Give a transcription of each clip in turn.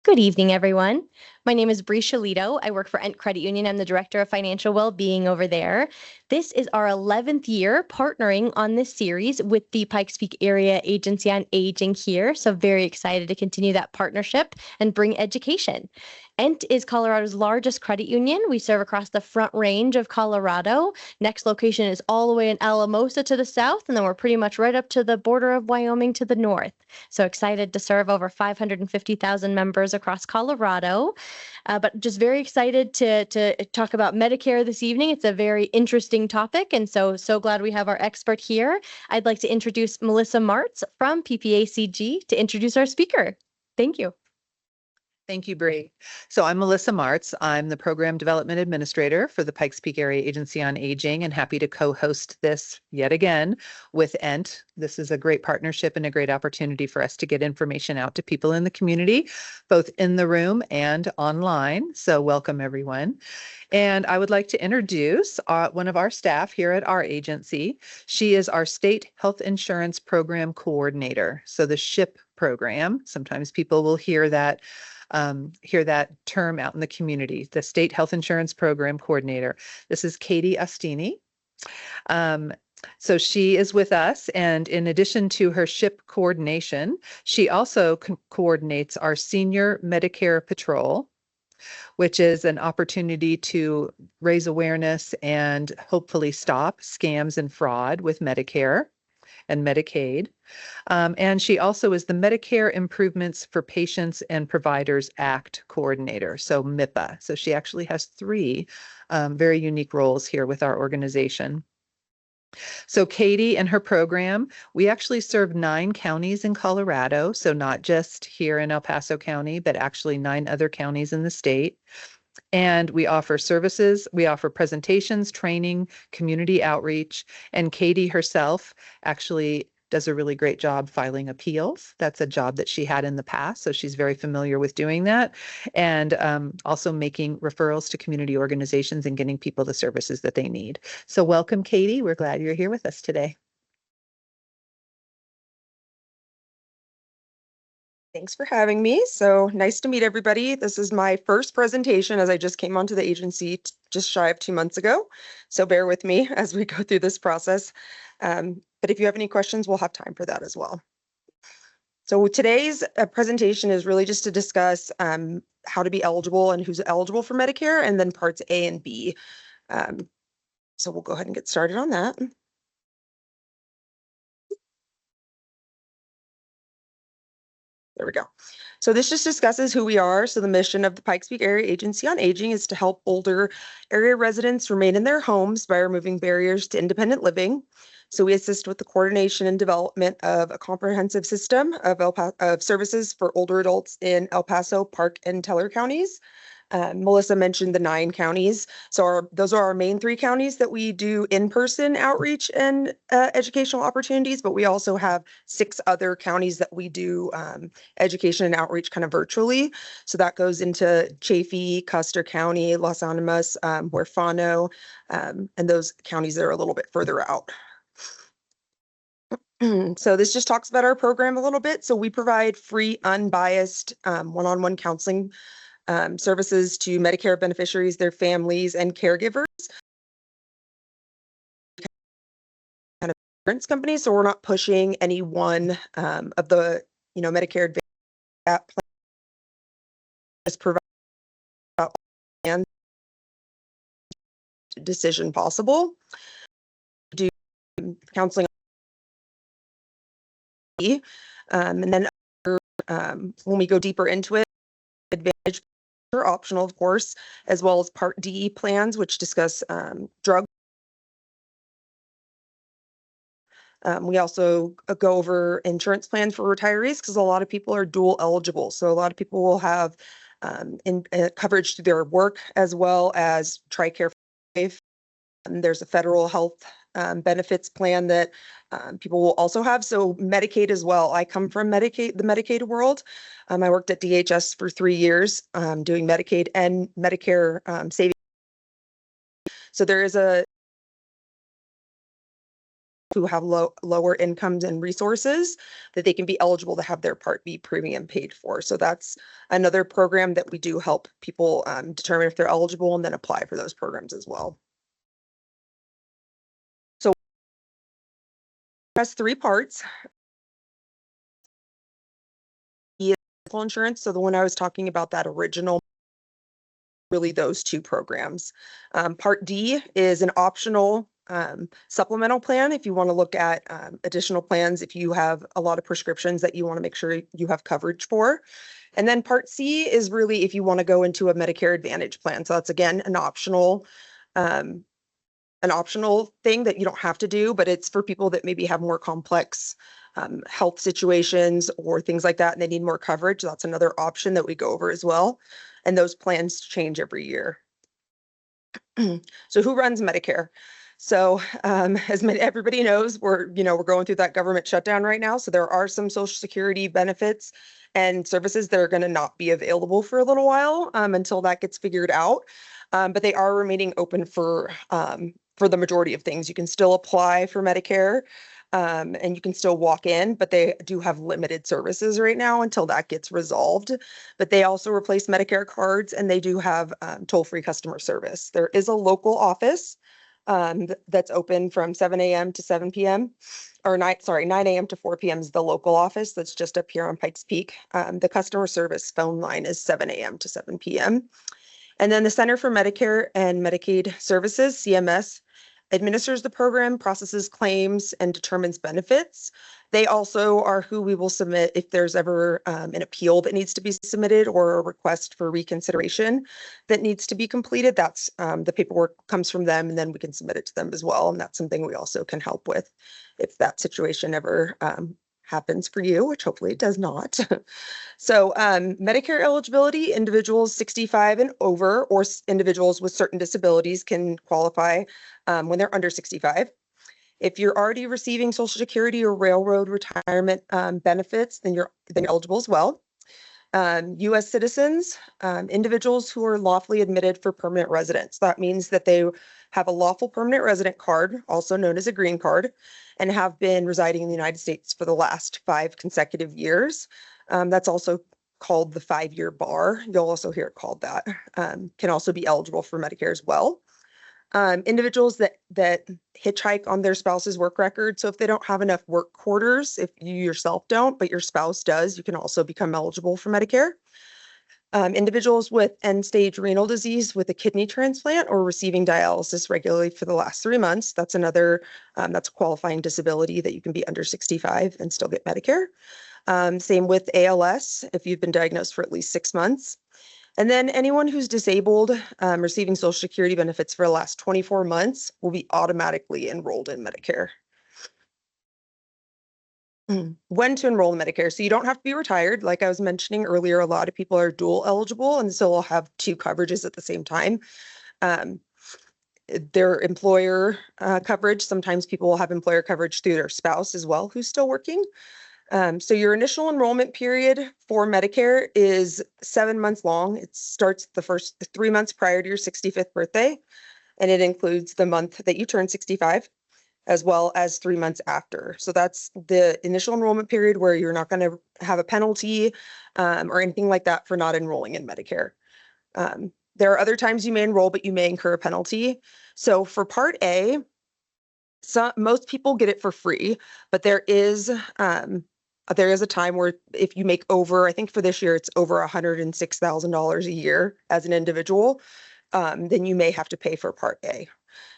Good evening, everyone. My name is Bree Shalito. I work for Ent Credit Union. I'm the Director of Financial Wellbeing over there. This is our 11th year partnering on this series with the Pikes Peak Area Agency on Aging here. So very excited to continue that partnership and bring education. Ent is Colorado's largest credit union. We serve across the Front Range of Colorado. Next location is all the way in Alamosa to the south, and then we're pretty much right up to the border of Wyoming to the north. So excited to serve over 550,000 members across Colorado. But just very excited to talk about Medicare this evening. It's a very interesting topic, and so glad we have our expert here. I'd like to introduce Melissa Martz from PPACG to introduce our speaker. Thank you. Thank you, Bree. So I'm Melissa Martz. I'm the Program Development Administrator for the Pikes Peak Area Agency on Aging, and happy to co-host this yet again with Ent. This is a great partnership and a great opportunity for us to get information out to people in the community, both in the room and online. So welcome, everyone. And I would like to introduce one of our staff here at our agency. She is our State Health Insurance Program Coordinator. So the SHIP program, sometimes people will hear that term out in the community, the State Health Insurance Program Coordinator. This is Katie Ostini. So she is with us, and in addition to her SHIP coordination, she also coordinates our Senior Medicare Patrol, which is an opportunity to raise awareness and hopefully stop scams and fraud with Medicare and Medicaid. And she also is the Medicare Improvements for Patients and Providers Act coordinator, so MIPA. So she actually has three very unique roles here with our organization. So Katie and her program, we actually serve 9 counties in Colorado, so not just here in El Paso County, but actually 9 other counties in the state. And we offer services, we offer presentations, training, community outreach, and Katie herself actually does a really great job filing appeals. That's a job that she had in the past, so she's very familiar with doing that, and also making referrals to community organizations and getting people the services that they need. So welcome, Katie. We're glad you're here with us today. Thanks for having me. So nice to meet everybody. This is my first presentation as I just came onto the agency just shy of 2 months ago. So bear with me as we go through this process. But if you have any questions, we'll have time for that as well. So today's presentation is really just to discuss how to be eligible and who's eligible for Medicare, and then parts A and B. So we'll go ahead and get started on that. There we go. So this just discusses who we are. So the mission of the Pikes Peak Area Agency on Aging is to help older area residents remain in their homes by removing barriers to independent living. So we assist with the coordination and development of a comprehensive system of services for older adults in El Paso, Park, and Teller counties. Melissa mentioned the 9 counties. So those are our main 3 counties that we do in-person outreach and educational opportunities, but we also have 6 other counties that we do education and outreach kind of virtually. So that goes into Chaffee, Custer County, Los Animas, Huerfano, and those counties that are a little bit further out. So this just talks about our program a little bit. So we provide free, unbiased, one-on-one counseling services to Medicare beneficiaries, their families, and caregivers. Kind of insurance companies, so we're not pushing any one of the Medicare Advantage plan. Just provide and decision possible. Do counseling, and then when we go deeper into it, Advantage are optional, of course, as well as Part D plans, which discuss drug. We also go over insurance plans for retirees because a lot of people are dual eligible. So a lot of people will have coverage through their work as well as TRICARE for life. There's a federal health benefits plan that people will also have. So Medicaid as well. I come from the Medicaid world. I worked at DHS for 3 years doing Medicaid and Medicare savings. So there is a who have lower incomes and resources, that they can be eligible to have their Part B premium paid for. So that's another program that we do help people determine if they're eligible and then apply for those programs as well. So it has three parts. Insurance, so the one I was talking about, that original, really those two programs. Part D is an optional supplemental plan if you want to look at additional plans if you have a lot of prescriptions that you want to make sure you have coverage for. And then Part C is really if you want to go into a Medicare Advantage plan. So that's again an optional thing that you don't have to do, but it's for people that maybe have more complex health situations or things like that, and they need more coverage. That's another option that we go over as well. And those plans change every year. So who runs Medicare? So as everybody knows, we're going through that government shutdown right now. So there are some Social Security benefits and services that are going to not be available for a little while until that gets figured out. But they are remaining open for the majority of things. You can still apply for Medicare and you can still walk in, but they do have limited services right now until that gets resolved. But they also replace Medicare cards and they do have toll-free customer service. There is a local office that's open from 7 a.m. to 7 p.m. or 9 a.m. to 4 p.m. is the local office that's just up here on Pikes Peak. The customer service phone line is 7 a.m. to 7 p.m. And then the Center for Medicare and Medicaid Services, CMS, administers the program, processes claims, and determines benefits. They also are who we will submit if there's ever an appeal that needs to be submitted or a request for reconsideration that needs to be completed. That's the paperwork comes from them, and then we can submit it to them as well. And that's something we also can help with if that situation ever happens for you, which hopefully it does not. So Medicare eligibility, individuals 65 and over or individuals with certain disabilities can qualify when they're under 65. If you're already receiving Social Security or railroad retirement benefits, then you're eligible as well. U.S. citizens, individuals who are lawfully admitted for permanent residence. That means that they have a lawful permanent resident card, also known as a green card, and have been residing in the United States for the last 5 consecutive years. That's also called the 5-year bar. You'll also hear it called that. Can also be eligible for Medicare as well. Individuals that hitchhike on their spouse's work record. So if they don't have enough work quarters, if you yourself don't, but your spouse does, you can also become eligible for Medicare. Individuals with end-stage renal disease with a kidney transplant or receiving dialysis regularly for the last 3 months. That's another, that's a qualifying disability that you can be under 65 and still get Medicare. Same with ALS, if you've been diagnosed for at least 6 months. And then anyone who's disabled receiving Social Security benefits for the last 24 months will be automatically enrolled in Medicare. When to enroll in Medicare. So you don't have to be retired. Like I was mentioning earlier, a lot of people are dual eligible, and so will have 2 coverages at the same time. Their employer coverage, sometimes people will have employer coverage through their spouse as well, who's still working. So your initial enrollment period for Medicare is 7 months long. It starts the first 3 months prior to your 65th birthday, and it includes the month that you turn 65, as well as 3 months after. So that's the initial enrollment period where you're not going to have a penalty or anything like that for not enrolling in Medicare. There are other times you may enroll, but you may incur a penalty. So for Part A, most people get it for free, but there is a time where if you make over, I think for this year, it's over $106,000 a year as an individual, then you may have to pay for Part A.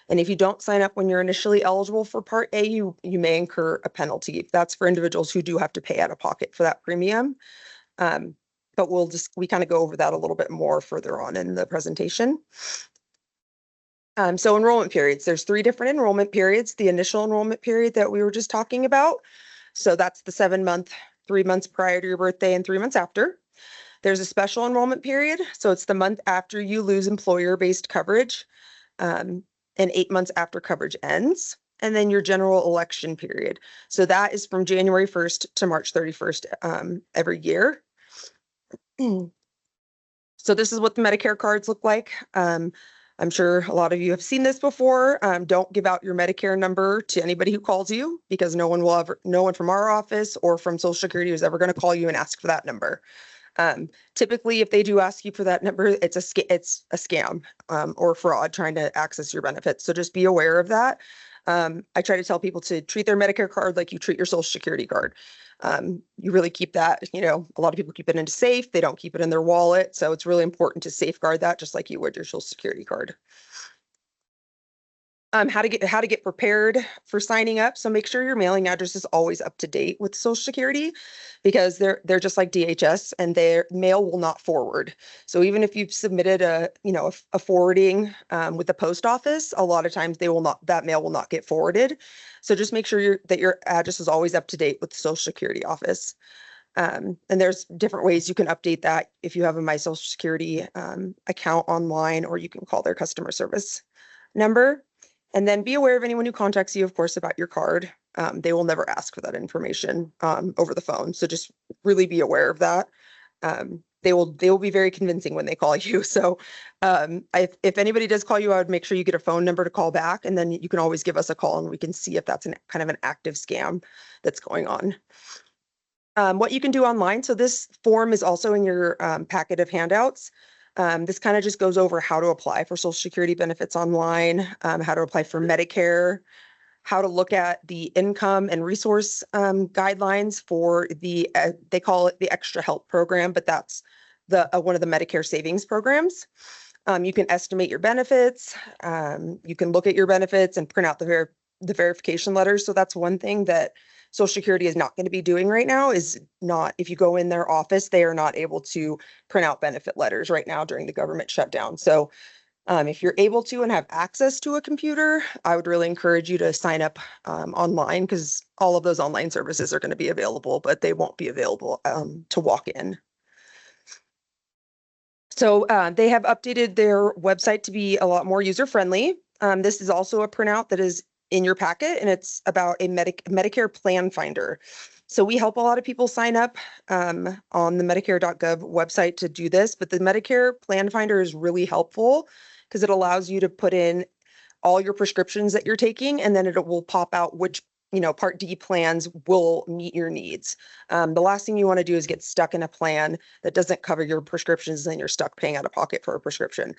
And if you don't sign up when you're initially eligible for Part A, you may incur a penalty. That's for individuals who do have to pay out of pocket for that premium. But we kind of go over that a little bit more further on in the presentation. So enrollment periods, there's 3 different enrollment periods. The initial enrollment period that we were just talking about. So that's the 7-month, 3 months prior to your birthday and 3 months after. There's a special enrollment period. So it's the month after you lose employer-based coverage and 8 months after coverage ends. And then your general election period. So that is from January 1st to March 31st every year. So this is what the Medicare cards look like. I'm sure a lot of you have seen this before. Don't give out your Medicare number to anybody who calls you, because no one from our office or from Social Security is ever going to call you and ask for that number. Typically, if they do ask you for that number, it's a scam or fraud trying to access your benefits. So just be aware of that. I try to tell people to treat their Medicare card like you treat your Social Security card. You really keep that, a lot of people keep it in a safe. They don't keep it in their wallet. So it's really important to safeguard that just like you would your Social Security card. How to get prepared for signing up. So make sure your mailing address is always up to date with Social Security, because they're just like DHS, and their mail will not forward. So even if you've submitted a forwarding with the post office, a lot of times that mail will not get forwarded. So just make sure that your address is always up to date with the Social Security office. And there's different ways you can update that if you have a My Social Security account online, or you can call their customer service number. And then be aware of anyone who contacts you, of course, about your card. They will never ask for that information over the phone. So just really be aware of that. They will be very convincing when they call you. So if anybody does call you, I would make sure you get a phone number to call back, and then you can always give us a call and we can see if that's kind of an active scam that's going on. What you can do online. So this form is also in your packet of handouts. This kind of just goes over how to apply for Social Security benefits online, how to apply for Medicare, how to look at the income and resource guidelines for they call it the Extra Help program, but that's one of the Medicare savings programs. You can estimate your benefits. You can look at your benefits and print out the verification letters. So that's one thing that Social Security is not going to be doing right now. If you go in their office, they are not able to print out benefit letters right now during the government shutdown. So if you're able to and have access to a computer, I would really encourage you to sign up online, because all of those online services are going to be available, but they won't be available to walk in. So they have updated their website to be a lot more user-friendly. This is also a printout that is in your packet, and it's about a Medicare plan finder. So we help a lot of people sign up on the Medicare.gov website to do this, but the Medicare plan finder is really helpful because it allows you to put in all your prescriptions that you're taking, and then it will pop out which Part D plans will meet your needs. The last thing you want to do is get stuck in a plan that doesn't cover your prescriptions, and then you're stuck paying out of pocket for a prescription.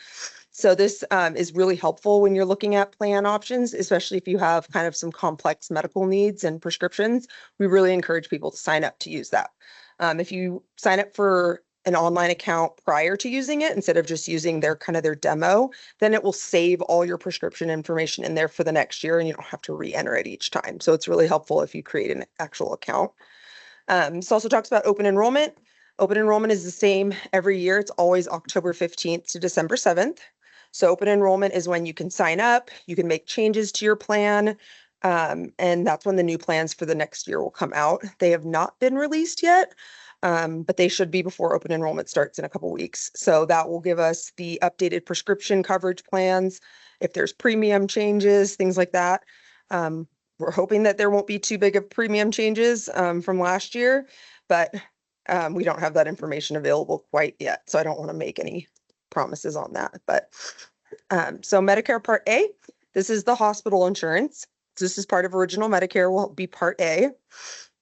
So this is really helpful when you're looking at plan options, especially if you have kind of some complex medical needs and prescriptions. We really encourage people to sign up to use that. If you sign up for an online account prior to using it, instead of just using their demo, then it will save all your prescription information in there for the next year, and you don't have to re-enter it each time. So it's really helpful if you create an actual account. This also talks about open enrollment. Open enrollment is the same every year. It's always October 15th to December 7th. So open enrollment is when you can sign up, you can make changes to your plan, and that's when the new plans for the next year will come out. They have not been released yet, but they should be before open enrollment starts in a couple weeks. So that will give us the updated prescription coverage plans, if there's premium changes, things like that. We're hoping that there won't be too big of premium changes from last year, but we don't have that information available quite yet. So I don't want to make any promises on that. But so Medicare Part A, this is the hospital insurance. This is part of Original Medicare, will be Part A.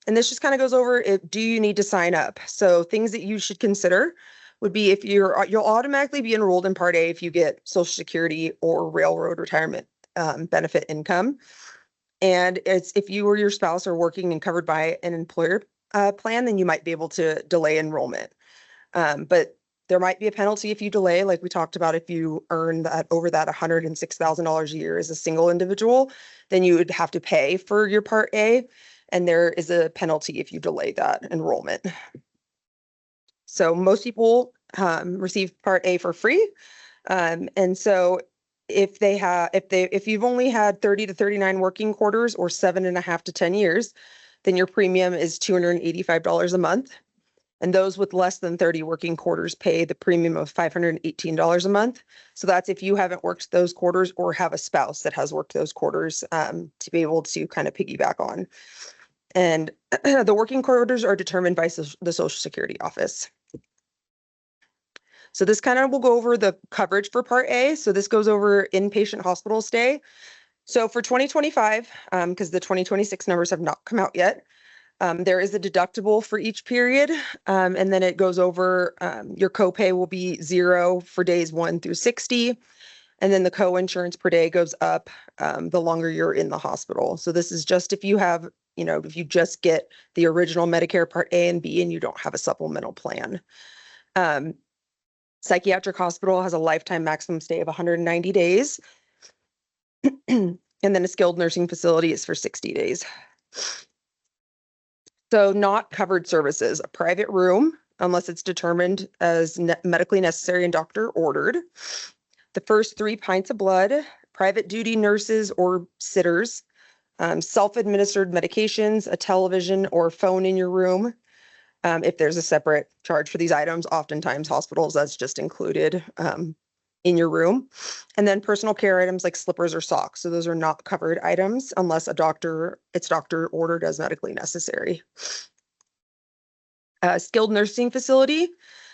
And this just kind of goes over, do you need to sign up? So things that you should consider would be if you'll automatically be enrolled in Part A if you get Social Security or Railroad Retirement benefit income. And it's if you or your spouse are working and covered by an employer plan, then you might be able to delay enrollment. But there might be a penalty if you delay, like we talked about. If you earn that over that $106,000 a year as a single individual, then you would have to pay for your Part A, and there is a penalty if you delay that enrollment. So most people receive Part A for free, and so if you've only had 30 to 39 working quarters or 7.5 to 10 years, then your premium is $285 a month. And those with less than 30 working quarters pay the premium of $518 a month. So that's if you haven't worked those quarters or have a spouse that has worked those quarters to be able to kind of piggyback on. And the working quarters are determined by the Social Security office. So this kind of will go over the coverage for Part A. So this goes over inpatient hospital stay. So for 2025, because the 2026 numbers have not come out yet, there is a deductible for each period. And then it goes over your copay will be 0 for days 1 through 60. And then the co-insurance per day goes up the longer you're in the hospital. So this is just if you have, if you just get the original Medicare Part A and B and you don't have a supplemental plan. Psychiatric hospital has a lifetime maximum stay of 190 days. And then a skilled nursing facility is for 60 days. So not covered services, a private room, unless it's determined as medically necessary and doctor ordered. The first 3 pints of blood, private duty nurses or sitters, self-administered medications, a television or phone in your room. If there's a separate charge for these items, oftentimes hospitals, that's just included in your room. And then personal care items like slippers or socks. So those are not covered items unless it's doctor ordered as medically necessary. Skilled nursing facility.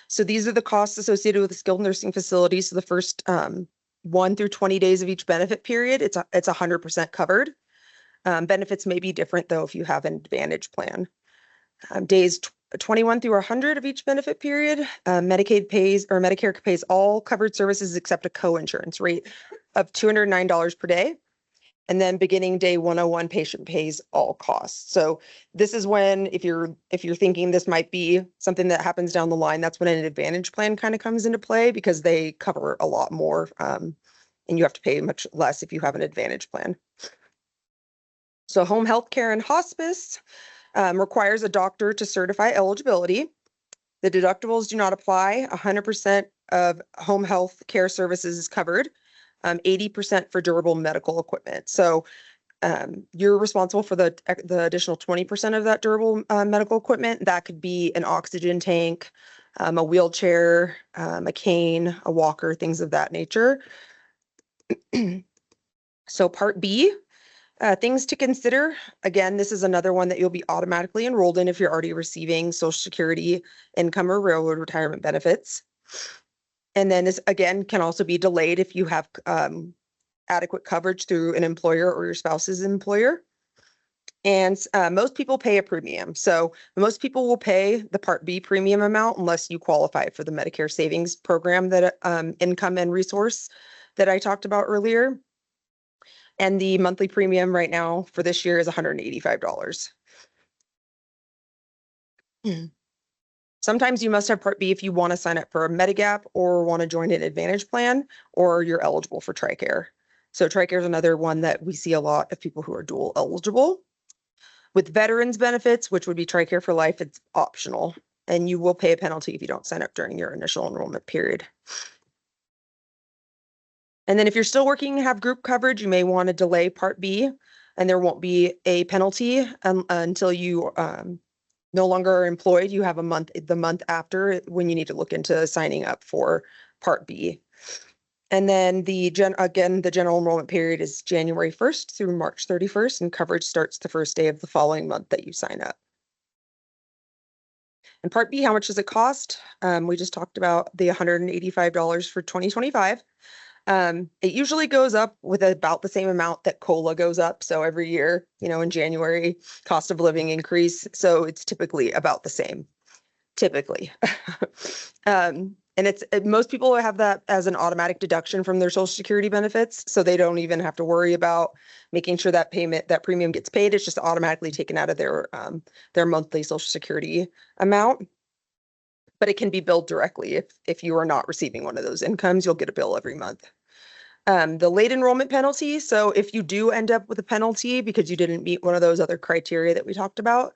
So these are the costs associated with a skilled nursing facility. So the first 1 through 20 days of each benefit period, it's 100% covered. Benefits may be different though if you have an Advantage plan. Days 21 through 100 of each benefit period, Medicaid pays or Medicare pays all covered services except a co-insurance rate of $209 per day. And then beginning day 101, patient pays all costs. So this is when, if you're thinking this might be something that happens down the line, that's when an Advantage plan kind of comes into play because they cover a lot more and you have to pay much less if you have an Advantage plan. So home health care and hospice requires a doctor to certify eligibility. The deductibles do not apply. 100% of home health care services is covered. 80% for durable medical equipment. So you're responsible for the additional 20% of that durable medical equipment. That could be an oxygen tank, a wheelchair, a cane, a walker, things of that nature. So Part B, things to consider. Again, this is another one that you'll be automatically enrolled in if you're already receiving Social Security income or railroad retirement benefits. And then this, again, can also be delayed if you have adequate coverage through an employer or your spouse's employer. And most people pay a premium. So most people will pay the Part B premium amount unless you qualify for the Medicare Savings Program that income and resource that I talked about earlier. And the monthly premium right now for this year is $185. Sometimes you must have Part B if you want to sign up for a Medigap or want to join an Advantage plan, or you're eligible for TRICARE. So TRICARE is another one that we see a lot of people who are dual eligible. With veterans benefits, which would be TRICARE for life, it's optional, and you will pay a penalty if you don't sign up during your initial enrollment period. And then if you're still working and have group coverage, you may want to delay Part B, and there won't be a penalty until you no longer are employed. You have the month after when you need to look into signing up for Part B. And then the general enrollment period is January 1st through March 31st, and coverage starts the first day of the following month that you sign up. And Part B, how much does it cost? We just talked about the $185 for 2025. It usually goes up with about the same amount that COLA goes up. So every year, in January, cost of living increase. So it's typically about the same, typically. And most people have that as an automatic deduction from their Social Security benefits. So they don't even have to worry about making sure that premium gets paid. It's just automatically taken out of their monthly Social Security amount. But it can be billed directly. If you are not receiving one of those incomes, you'll get a bill every month. The late enrollment penalty. So if you do end up with a penalty because you didn't meet one of those other criteria that we talked about,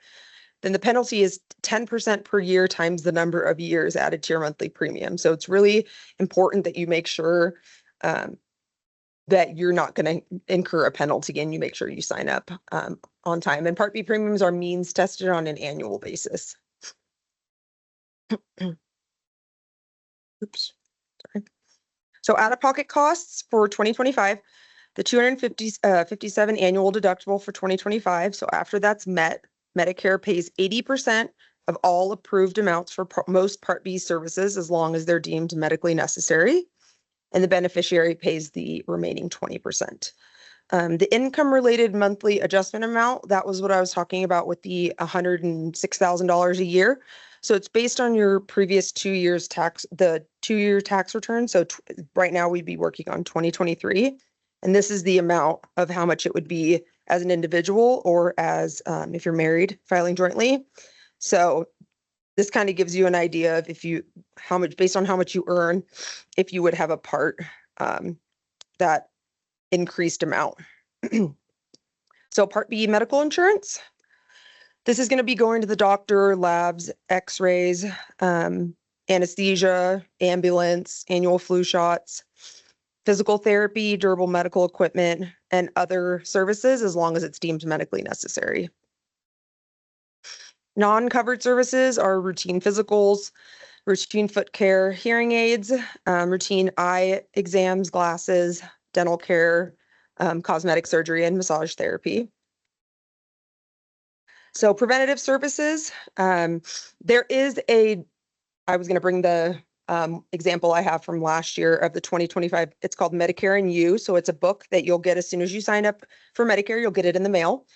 then the penalty is 10% per year times the number of years added to your monthly premium. So it's really important that you make sure that you're not going to incur a penalty and you make sure you sign up on time. And Part B premiums are means tested on an annual basis. Oops, sorry. So out-of-pocket costs for 2025, the $257 annual deductible for 2025. So after that's met, Medicare pays 80% of all approved amounts for most Part B services as long as they're deemed medically necessary, and the beneficiary pays the remaining 20%. The income-related monthly adjustment amount, that was what I was talking about with the $106,000 a year. So it's based on your previous 2 years tax, the 2-year tax return. So right now we'd be working on 2023. And this is the amount of how much it would be as an individual or as if you're married, filing jointly. So this kind of gives you an idea of how much, based on how much you earn, if you would have a part that increased amount. So Part B medical insurance. This is going to be going to the doctor, labs, x-rays, anesthesia, ambulance, annual flu shots, physical therapy, durable medical equipment, and other services as long as it's deemed medically necessary. Non-covered services are routine physicals, routine foot care, hearing aids, routine eye exams, glasses, dental care, cosmetic surgery, and massage therapy. So preventative services, there is I was going to bring the example I have from last year of the 2025, it's called Medicare and You. So it's a book that you'll get as soon as you sign up for Medicare, you'll get it in the mail.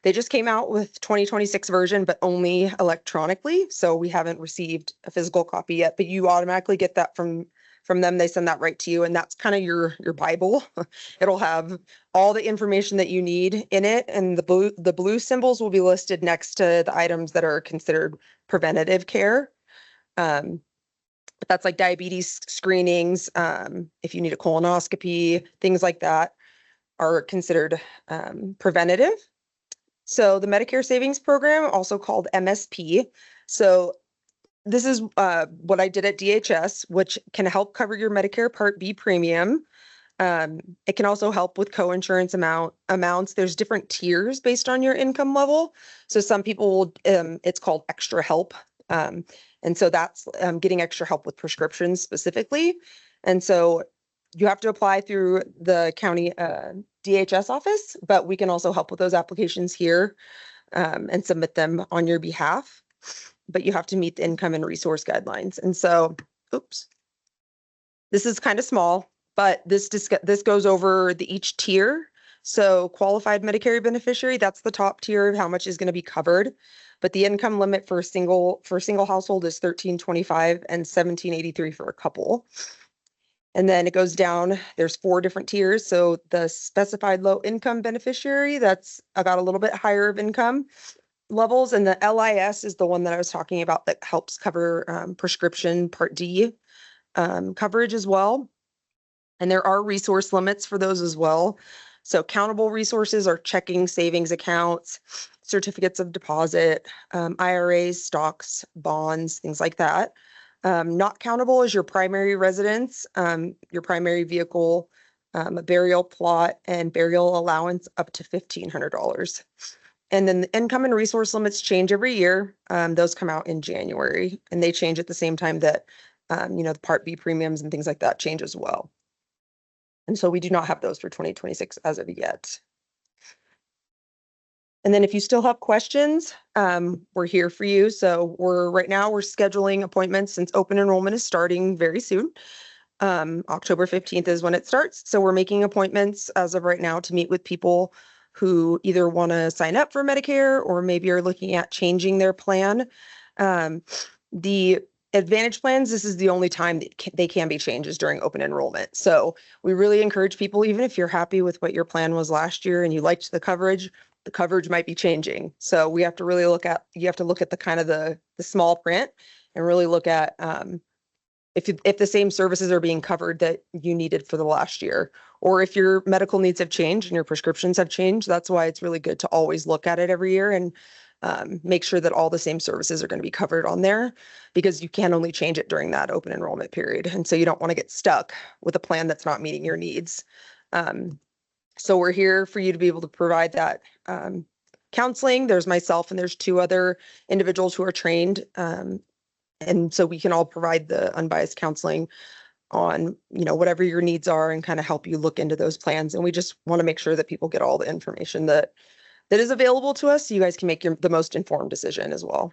They just came out with 2026 version, but only electronically. So we haven't received a physical copy yet, but you automatically get that from them. They send that right to you. And that's kind of your Bible. It'll have all the information that you need in it. And the blue symbols will be listed next to the items that are considered preventative care. But that's like diabetes screenings. If you need a colonoscopy, things like that are considered preventative. So the Medicare Savings Program, also called MSP. So this is what I did at DHS, which can help cover your Medicare Part B premium. It can also help with co-insurance amounts. There's different tiers based on your income level. So some people will, it's called extra help. And so that's getting extra help with prescriptions specifically. And so you have to apply through the county DHS office, but we can also help with those applications here and submit them on your behalf. But you have to meet the income and resource guidelines. And so, oops, this is kind of small, but this goes over each tier. So qualified Medicare beneficiary, that's the top tier of how much is going to be covered. But the income limit for a single household is $1,325 and $1,783 for a couple. And then it goes down, there's 4 different tiers. So the specified low income beneficiary, that's got a little bit higher of income levels. And the LIS is the one that I was talking about that helps cover prescription Part D coverage as well. And there are resource limits for those as well. So countable resources are checking, savings accounts, certificates of deposit, IRAs, stocks, bonds, things like that. Not countable is your primary residence, your primary vehicle, a burial plot, and burial allowance up to $1,500. And then the income and resource limits change every year. Those come out in January, and they change at the same time that the Part B premiums and things like that change as well. And so we do not have those for 2026 as of yet. And then if you still have questions, we're here for you. So right now we're scheduling appointments since open enrollment is starting very soon. October 15th is when it starts. So we're making appointments as of right now to meet with people who either want to sign up for Medicare or maybe are looking at changing their plan. The Advantage plans, this is the only time that they can be changes during open enrollment. So we really encourage people, even if you're happy with what your plan was last year and you liked the coverage might be changing. So you have to look at the kind of the small print and really look at if the same services are being covered that you needed for the last year, or if your medical needs have changed and your prescriptions have changed. That's why it's really good to always look at it every year and make sure that all the same services are going to be covered on there, because you can only change it during that open enrollment period. And so you don't want to get stuck with a plan that's not meeting your needs. So we're here for you to be able to provide that counseling. There's myself and there's 2 other individuals who are trained. And so we can all provide the unbiased counseling on, whatever your needs are and kind of help you look into those plans. And we just want to make sure that people get all the information that is available to us so you guys can make the most informed decision as well.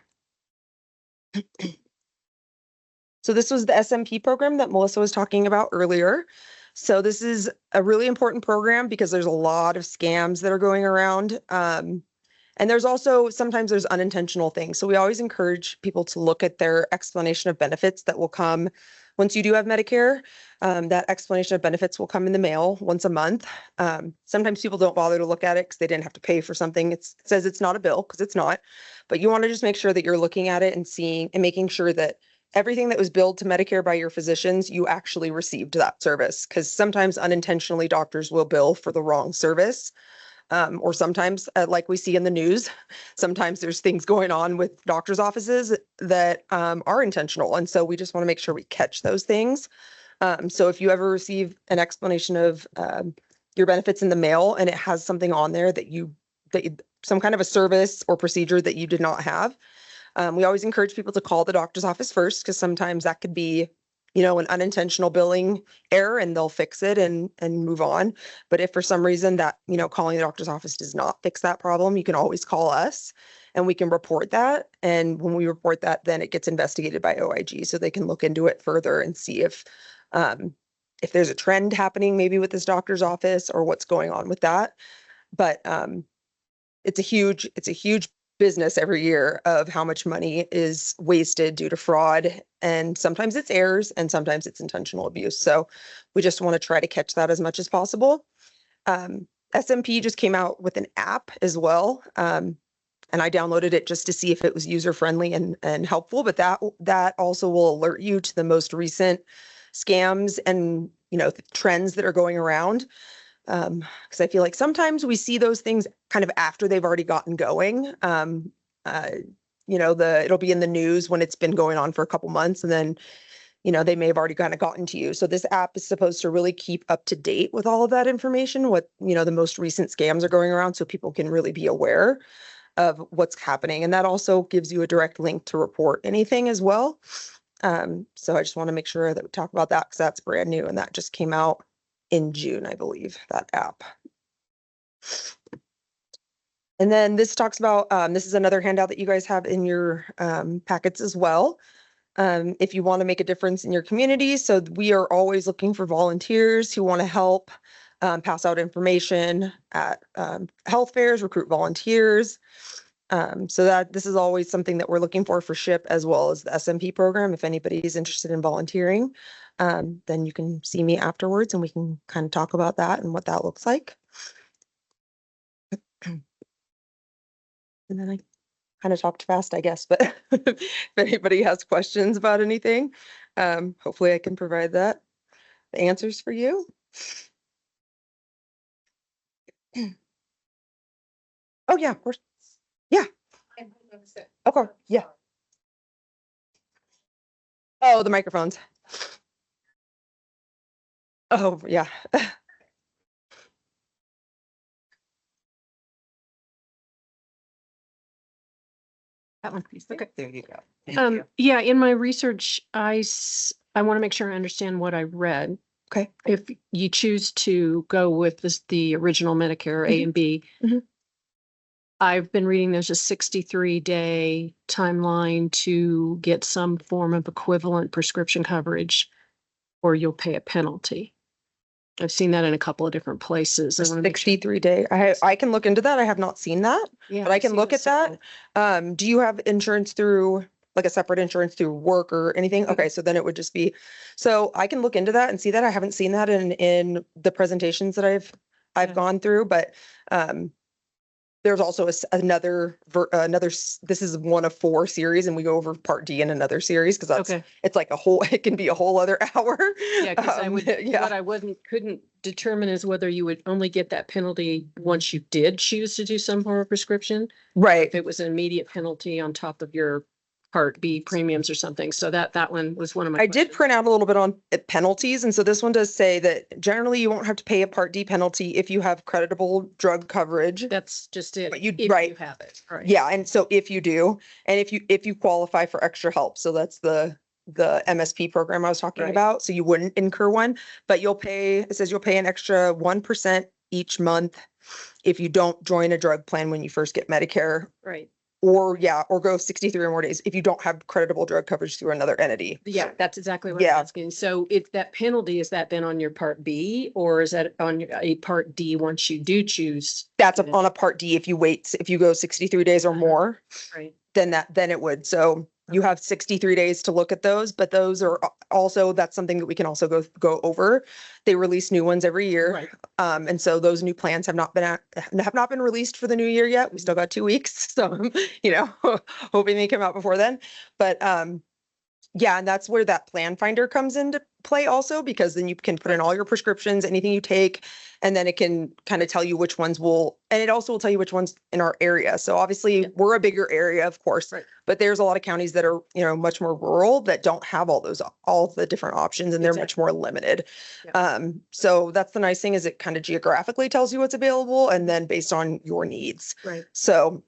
So this was the SMP program that Melissa was talking about earlier. So this is a really important program because there's a lot of scams that are going around. And there's also sometimes there's unintentional things. So we always encourage people to look at their explanation of benefits that will come once you do have Medicare. That explanation of benefits will come in the mail once a month. Sometimes people don't bother to look at it because they didn't have to pay for something. It says it's not a bill because it's not, but you want to just make sure that you're looking at it and seeing and making sure that everything that was billed to Medicare by your physicians, you actually received that service. Because sometimes unintentionally doctors will bill for the wrong service. Or sometimes, like we see in the news, sometimes there's things going on with doctors' offices that are intentional. And so we just want to make sure we catch those things. So if you ever receive an explanation of your benefits in the mail and it has something on there that some kind of a service or procedure that you did not have, we always encourage people to call the doctor's office first, because sometimes that could be, an unintentional billing error and they'll fix it and move on. But if for some reason that, calling the doctor's office does not fix that problem, you can always call us and we can report that. And when we report that, then it gets investigated by OIG so they can look into it further and see if there's a trend happening maybe with this doctor's office or what's going on with that. But it's a huge business every year of how much money is wasted due to fraud, and sometimes it's errors and sometimes it's intentional abuse. So we just want to try to catch that as much as possible. SMP just came out with an app as well, and I downloaded it just to see if it was user friendly and helpful. But that also will alert you to the most recent scams and trends that are going around. Because I feel like sometimes we see those things kind of after they've already gotten going. It'll be in the news when it's been going on for a couple months, and then, they may have already kind of gotten to you. So this app is supposed to really keep up to date with all of that information, what, the most recent scams are going around, so people can really be aware of what's happening. And that also gives you a direct link to report anything as well. So I just want to make sure that we talk about that because that's brand new and that just came out in June, I believe, that app. And then this talks about, this is another handout that you guys have in your packets as well. If you want to make a difference in your community. So we are always looking for volunteers who want to help pass out information at health fairs, recruit volunteers. So that this is always something that we're looking for SHIP as well as the SMP program. If anybody is interested in volunteering, then you can see me afterwards and we can kind of talk about that and what that looks like. And then I kind of talked fast, I guess, but if anybody has questions about anything, hopefully I can provide the answers for you. Oh yeah, of course. Yeah. Okay. Yeah. Oh, the microphones. Oh, yeah. That one, please. Okay, there you go. Thank you. Yeah, in my research, I want to make sure I understand what I read. Okay. If you choose to go with the original Medicare A and B, Mhm. I've been reading there's a 63-day timeline to get some form of equivalent prescription coverage, or you'll pay a penalty. I've seen that in a couple of different places. I wanna make sure- 63-day. I can look into that. I have not seen that, Yeah, but I I've can seen look it at that. Do you have insurance through like a separate insurance through work or anything? Okay, so then it would just be, so I can look into that and see that. I haven't seen that in the presentations that I've Yeah. gone through, but there's also another, this is one of 4 series and we go over part D in another series because that's, Okay. it's like it can be a whole other hour. Yeah, because Yeah. what I couldn't determine is whether you would only get that penalty once you did choose to do some form of prescription. Right. If it was an immediate penalty on top of your Part B premiums or something. So that one was one of my I did questions. print out a little bit on penalties. And so this one does say that generally you won't have to pay a Part D penalty if you have creditable drug coverage. That's just it. But you- if right. you have it. Right. Yeah. And so if you do, and if you qualify for extra help, so that's the MSP program I was talking Right. about. So you wouldn't incur one, but it says you'll pay an extra 1% each month if you don't join a drug plan when you first get Medicare. Right. or go 63 or more days if you don't have creditable drug coverage through another entity. Yeah, that's exactly what I'm Yeah. asking. So if that penalty, is that then on your Part B, or is that on a Part D once you do choose? That's to- on a Part D. If you go 63 days or more, Right. then it would. So you have 63 days to look at those, but those are also, that's something that we can also go over. They release new ones every year. Right. And so those new plans have not been released for the new year yet. We still got 2 weeks. So, hoping they come out before then. But, yeah, and that's where that plan finder comes into play also, because then you can put in all your prescriptions, anything you take, and then it can kind of tell you which ones and it also will tell you which ones in our area. So obviously we're a bigger area, of course, Right. but there's a lot of counties that are, much more rural that don't have all the different options, and they're much more limited. Yeah. So that's the nice thing, is it kind of geographically tells you what's available, and then based on your needs. Right. So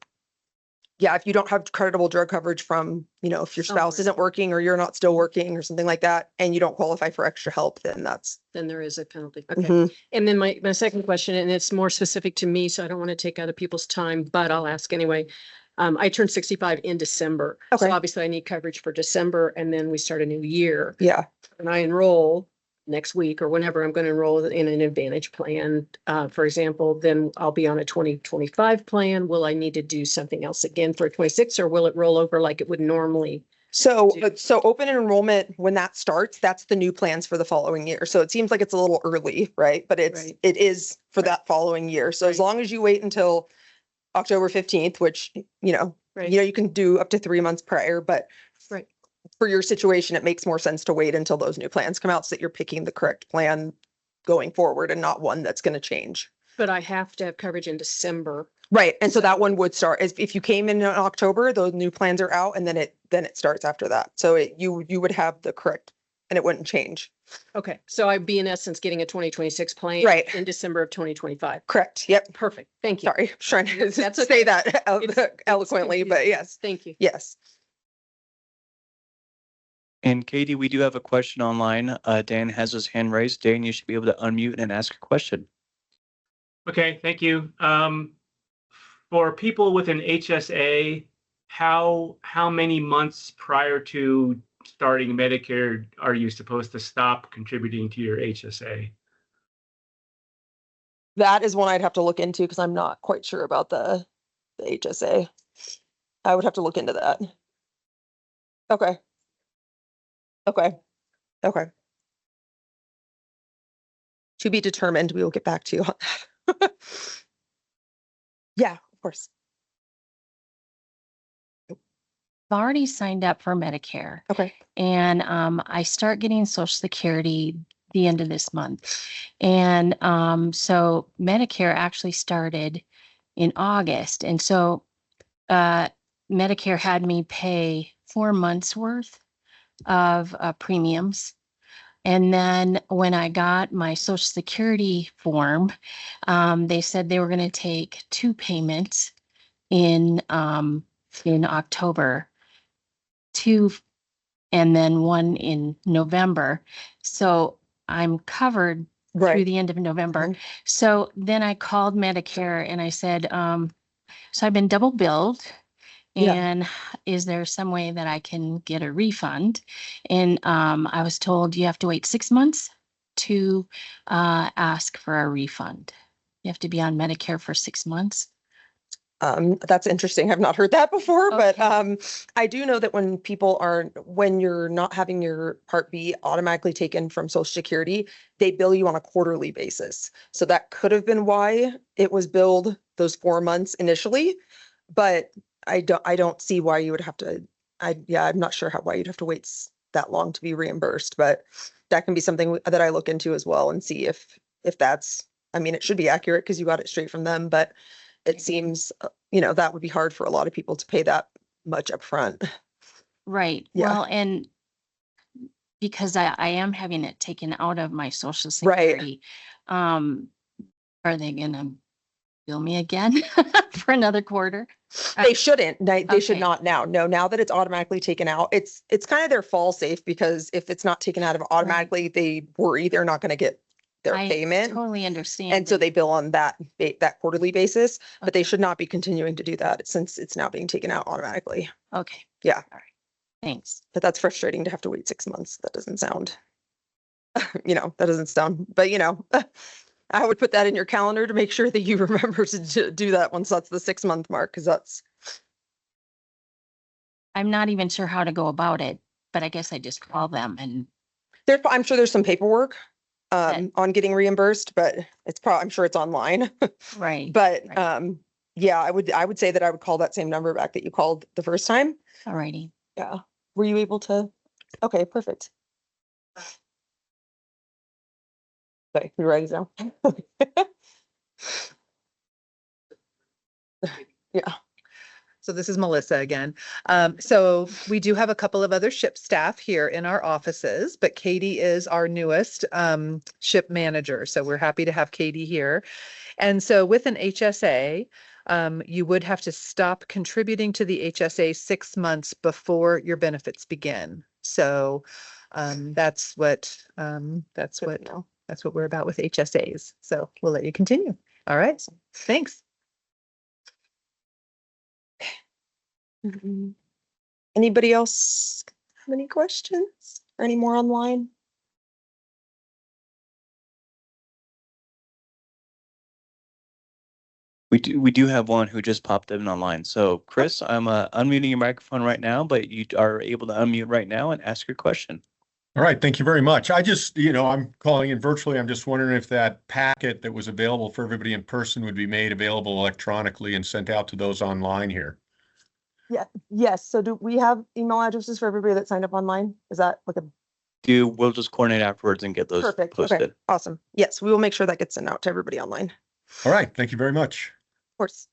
yeah, if you don't have creditable drug coverage from, if your spouse Somewhere. isn't working or you're not still working or something like that, and you don't qualify for extra help, then Then there is a penalty. Okay. Mhm. And then my second question, and it's more specific to me, so I don't want to take other people's time, but I'll ask anyway. I turned 65 in December. Okay. So obviously I need coverage for December, and then we start a new year. Yeah. And I enroll next week or whenever I'm going to enroll in an Advantage plan, for example, then I'll be on a 2025 plan. Will I need to do something else again for 26, or will it roll over like it would normally? So open enrollment, when that starts, that's the new plans for the following year. So it seems like it's a little early, right? But it is for that following year. So as Right. long as you wait until October 15th, which, Right. you can do up to 3 months prior, but Right. for your situation, it makes more sense to wait until those new plans come out so that you're picking the correct plan going forward and not one that's going to change. But I have to have coverage in December. Right. And so that one would start if you came in October, those new plans are out, and then it starts after that. So you would have the correct, and it wouldn't change. Okay. So I'd be in essence getting a 2026 plan Right. in December of 2025. Correct. Yep. Perfect. Thank you. Sorry, I'm trying to That's say okay. that It's eloquently, but confusing. yes. Thank you. Yes. And Katie, we do have a question online. Dan has his hand raised. Dan, you should be able to unmute and ask a question. Okay, thank you. For people with an HSA, how many months prior to starting Medicare are you supposed to stop contributing to your HSA? That is one I'd have to look into, because I'm not quite sure about the HSA. I would have to look into that. Okay. Okay. Okay. To be determined. We will get back to you on that. Yeah, of course. I've already signed up for Medicare, Okay. and I start getting Social Security the end of this month. And so Medicare actually started in August. And so Medicare had me pay 4 months worth of premiums. And then when I got my Social Security form, they said they were going to take 2 payments in October, 2, and then 1 in November. So I'm covered through Right. the end of November. Mhm. So then I called Medicare and I said, so I've been double billed. Yeah. And is there some way that I can get a refund? And I was told you have to wait 6 months to ask for a refund. You have to be on Medicare for 6 months. That's interesting. I've not heard that before, but Okay. I do know that when you're not having your Part B automatically taken from Social Security, they bill you on a quarterly basis. So that could have been why it was billed those 4 months initially, but I don't see why you would have to. I'm not sure why you'd have to wait that long to be reimbursed, but that can be something that I look into as well and see if that's. I mean, it should be accurate because you got it straight from them, but it seems, that would be hard for a lot of people to pay that much upfront. Right. Yeah. Well, and because I am having it taken out of my Social Right. Security, are they gonna bill me again for another quarter? They shouldn't. They should Okay. not now. No, now that it's automatically taken out, it's kind of their fall safe, because if it's not taken out of automatically, they worry they're not going to get their I payment. totally understand. And so that. they bill on that quarterly basis, but they should not be continuing to do that since it's now being taken out automatically. Okay. Yeah. All right. Thanks. But that's frustrating to have to wait 6 months. That doesn't sound, that doesn't sound, but I would put that in your calendar to make sure that you remember to do that once that's the 6-month mark, because that's, I'm not even sure how to go about it, but I guess I just call them and I'm sure there's some paperwork That- on getting reimbursed, but I'm sure it's online. right. But right. yeah, I would say that I would call that same number back that you called the first time. All righty. Yeah. Were you able to? Okay, perfect. Okay, you ready now? Yeah. So this is Melissa again. So we do have a couple of other ship staff here in our offices, but Katie is our newest ship manager. So we're happy to have Katie here. And so with an HSA, you would have to stop contributing to the HSA 6 months before your benefits begin. So that's what we're about with HSAs. So we'll let you continue. All right. Thanks. Anybody else have any questions or any more online? We do have one who just popped in online. So Chris, I'm unmuting your microphone right now, but you are able to unmute right now and ask your question. All right, thank you very much. I just, I'm calling in virtually. I'm just wondering if that packet that was available for everybody in person would be made available electronically and sent out to those online here. Yeah, yes. So do we have email addresses for everybody that signed up online? Is that like a We'll just coordinate afterwards and get those perfect? posted. Okay, awesome. Yes, we will make sure that gets sent out to everybody online. Of All right, thank you very much. course.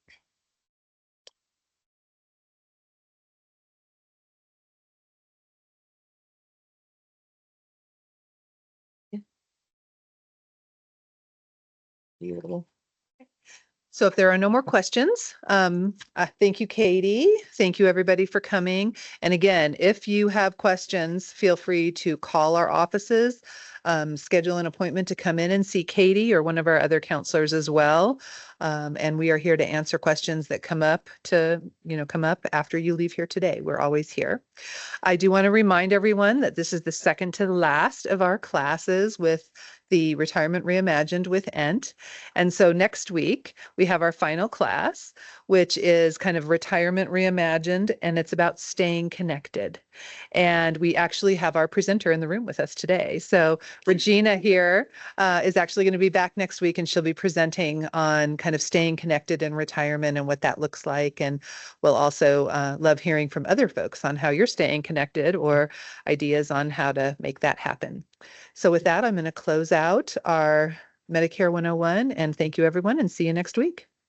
Beautiful. So if there are no more questions, thank you, Katie. Thank you, everybody, for coming. And again, if you have questions, feel free to call our offices, schedule an appointment to come in and see Katie or one of our other counselors as well. And we are here to answer questions that come up after you leave here today. We're always here. I do want to remind everyone that this is the second to the last of our classes with the Retirement Reimagined with ENT. And so next week we have our final class, which is kind of Retirement Reimagined, and it's about staying connected. And we actually have our presenter in the room with us today. So Regina here is actually going to be back next week, and she'll be presenting on kind of staying connected in retirement and what that looks like. And we'll also love hearing from other folks on how you're staying connected or ideas on how to make that happen. So with that, I'm going to close out our Medicare 101, and thank you, everyone, and see you next week.